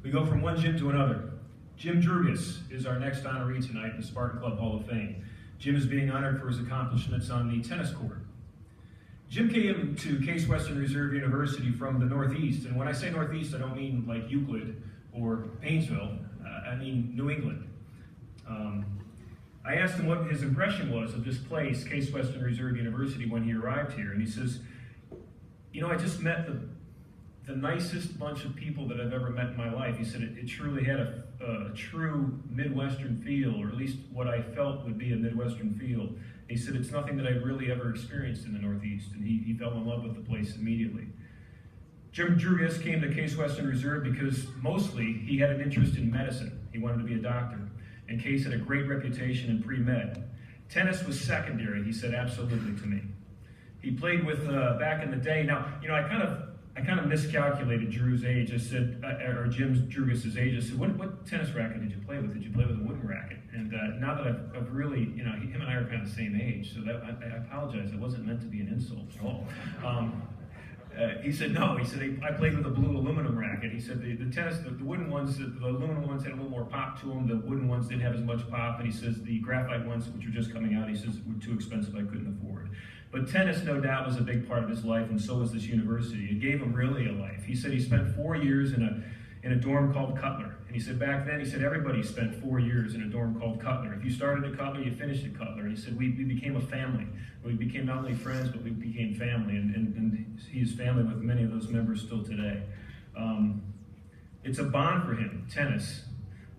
We go from one Jim to another. Jim Drougas is our next honoree tonight in the Spartan Club Hall of Fame. Jim is being honored for his accomplishments on the tennis court. Jim came to Case Western Reserve University from the Northeast, and when I say Northeast, I don't mean like Euclid or Painesville, I mean New England. I asked him what his impression was of this place, Case Western Reserve University, when he arrived here, and he says, you know, I just met the nicest bunch of people that I've ever met in my life. He said it truly had a true Midwestern feel, or at least what I felt would be a Midwestern feel. He said it's nothing that I'd really ever experienced in the Northeast, and he fell in love with the place immediately. Jim Drougas came to Case Western Reserve because mostly he had an interest in medicine. He wanted to be a doctor, and Case had a great reputation in pre-med. Tennis was secondary, he said absolutely to me. He played with, back in the day, now, you know, I kind of miscalculated Drew's age. I said, or Jim Drougas' age. I said, what tennis racket did you play with? Did you play with a wooden racket? And now that I've really, you know, him and I are kind of the same age, so that I apologize. It wasn't meant to be an insult at all. He said, no. He said, I played with a blue aluminum racket. He said, the wooden ones, the aluminum ones had a little more pop to them. The wooden ones didn't have as much pop. And he says, the graphite ones, which were just coming out, he says, were too expensive. I couldn't afford. But tennis, no doubt, was a big part of his life, and so was this university. It gave him really a life. He said he spent 4 years in a dorm called Cutler. And he said back then, he said everybody spent 4 years in a dorm called Cutler. If you started at Cutler, you finished at Cutler. And he said we became a family. We became not only friends, but we became family. And he is family with many of those members still today. It's a bond for him, tennis.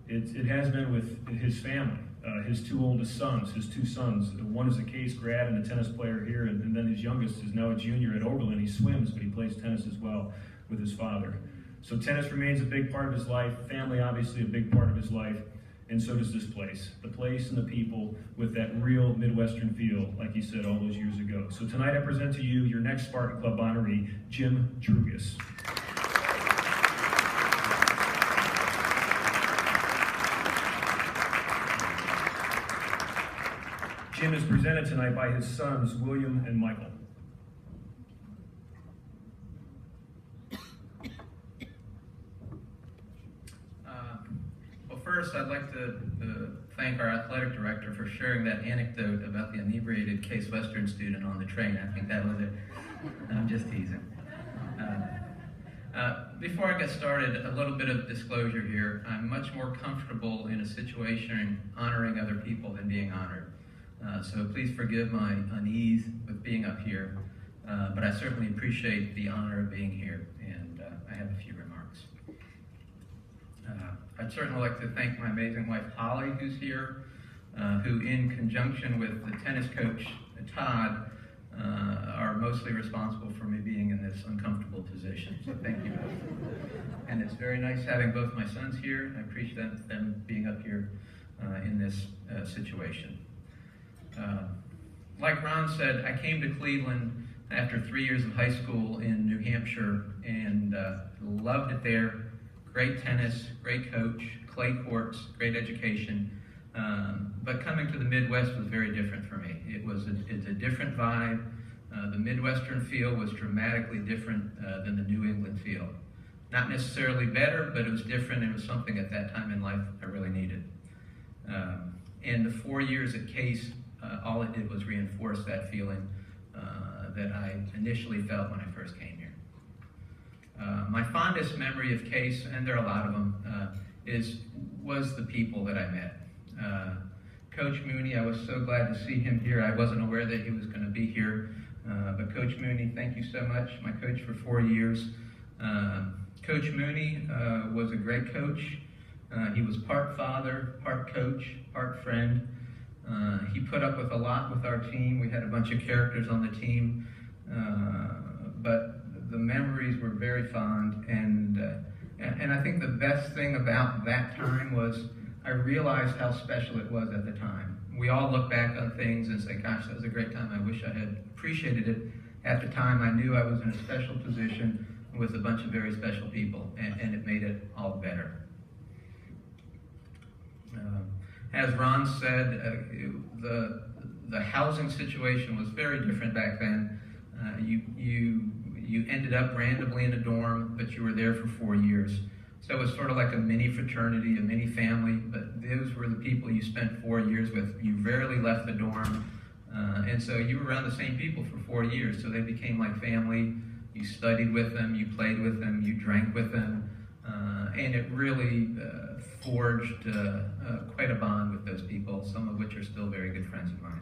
It has been with his family. His two oldest sons, his two sons. One is a Case grad and a tennis player here, and then his youngest is now a junior at Oberlin. He swims, but he plays tennis as well with his father. So tennis remains a big part of his life, family obviously a big part of his life, and so does this place. The place and the people with that real Midwestern feel, like he said all those years ago. So tonight I present to you your next Spartan Club honoree, Jim Drougas. Jim is presented tonight by his sons, William and Michael. Well, first, I'd like to thank our athletic director for sharing that anecdote about the inebriated Case Western student on the train. I think that was it. I'm just teasing. Before I get started, a little bit of disclosure here. I'm much more comfortable in a situation honoring other people than being honored. So please forgive my unease with being up here, but I certainly appreciate the honor of being here, and I have a few remarks. I'd certainly like to thank my amazing wife, Holly, who's here, who in conjunction with the tennis coach, Todd, are mostly responsible for me being in this uncomfortable position, so thank you both. And it's very nice having both my sons here, and I appreciate them being up here in this situation. Like Ron said, I came to Cleveland after 3 years of high school in New Hampshire and loved it there. Great tennis, great coach, clay courts, great education. But coming to the Midwest was very different for me. It's a different vibe. The Midwestern feel was dramatically different than the New England feel. Not necessarily better, but it was different. It was something at that time in life I really needed. And the 4 years at Case, all it did was reinforce that feeling that I initially felt when I first came here. My fondest memory of Case, and there are a lot of them, was the people that I met. Coach Mooney, I was so glad to see him here. I wasn't aware that he was going to be here, but Coach Mooney, thank you so much. My coach for 4 years. Coach Mooney was a great coach. He was part father, part coach, part friend. He put up with a lot with our team. We had a bunch of characters on the team, but the memories were very fond. And I think the best thing about that time was I realized how special it was at the time. We all look back on things and say, gosh, that was a great time. I wish I had appreciated it. At the time, I knew I was in a special position with a bunch of very special people, and it made it all better. As Ron said, the housing situation was very different back then. You ended up randomly in a dorm, but you were there for 4 years. So it was sort of like a mini fraternity, a mini family, but those were the people you spent 4 years with. You rarely left the dorm, and so you were around the same people for 4 years, so they became like family. You studied with them, you played with them, you drank with them, and it really forged quite a bond with those people, some of which are still very good friends of mine.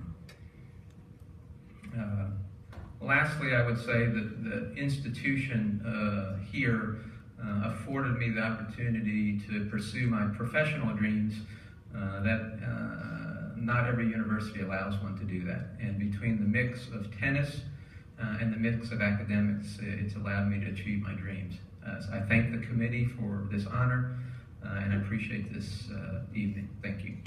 Lastly, I would say that the institution here afforded me the opportunity to pursue my professional dreams that not every university allows one to do that. And between the mix of tennis and the mix of academics, it's allowed me to achieve my dreams. So I thank the committee for this honor, and I appreciate this evening. Thank you.